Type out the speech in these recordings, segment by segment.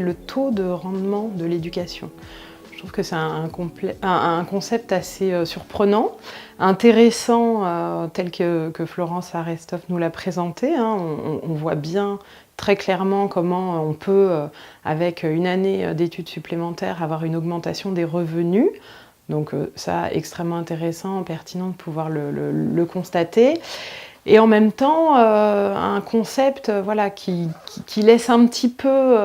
le taux de rendement de l'éducation. Je trouve que c'est un concept assez surprenant, intéressant, tel que Florence Arestov nous l'a présenté. Hein. On voit bien très clairement comment on peut, avec une année d'études supplémentaires, avoir une augmentation des revenus. Donc ça, extrêmement intéressant, pertinent de pouvoir le constater. Et en même temps, un concept voilà, qui laisse un petit peu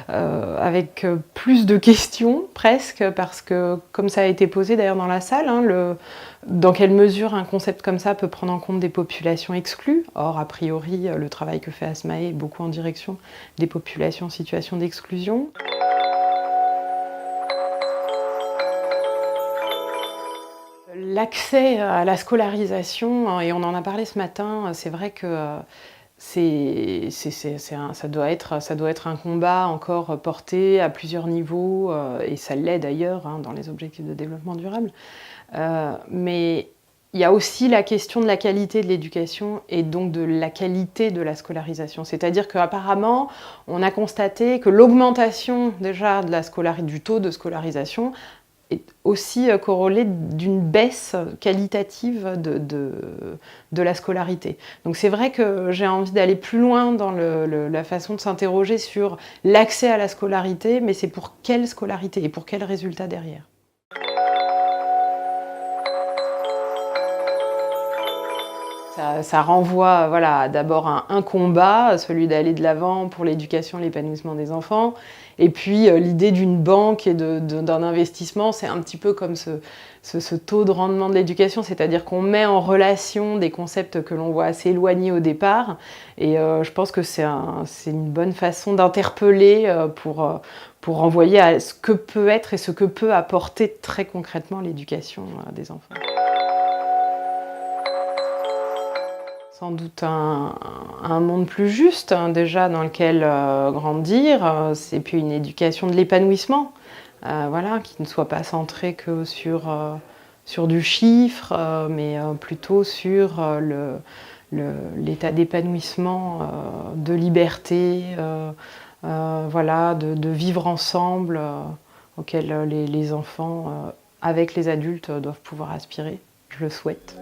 avec plus de questions presque, parce que comme ça a été posé d'ailleurs dans la salle, hein, dans quelle mesure un concept comme ça peut prendre en compte des populations exclues. Or, a priori, le travail que fait Asmae est beaucoup en direction des populations en situation d'exclusion. L'accès à la scolarisation, et on en a parlé ce matin, c'est vrai que ça doit être un combat encore porté à plusieurs niveaux, et ça l'est d'ailleurs hein, dans les objectifs de développement durable. Mais il y a aussi la question de la qualité de l'éducation et donc de la qualité de la scolarisation. C'est-à-dire qu'apparemment, on a constaté que l'augmentation déjà du taux de scolarisation est aussi corrélée d'une baisse qualitative de la scolarité. Donc c'est vrai que j'ai envie d'aller plus loin dans la façon de s'interroger sur l'accès à la scolarité, mais c'est pour quelle scolarité et pour quels résultats derrière. Ça renvoie voilà, d'abord à un combat, celui d'aller de l'avant pour l'éducation et l'épanouissement des enfants. Et puis l'idée d'une banque et d'un investissement, c'est un petit peu comme ce taux de rendement de l'éducation, c'est-à-dire qu'on met en relation des concepts que l'on voit assez éloignés au départ. Et je pense que c'est une bonne façon d'interpeller pour renvoyer à ce que peut être et ce que peut apporter très concrètement l'éducation des enfants. Sans doute un monde plus juste, hein, déjà, dans lequel grandir, et puis une éducation de l'épanouissement, voilà, qui ne soit pas centrée que sur du chiffre, mais plutôt sur l'état d'épanouissement, de liberté, voilà, de vivre ensemble, auquel les enfants, avec les adultes, doivent pouvoir aspirer. Je le souhaite.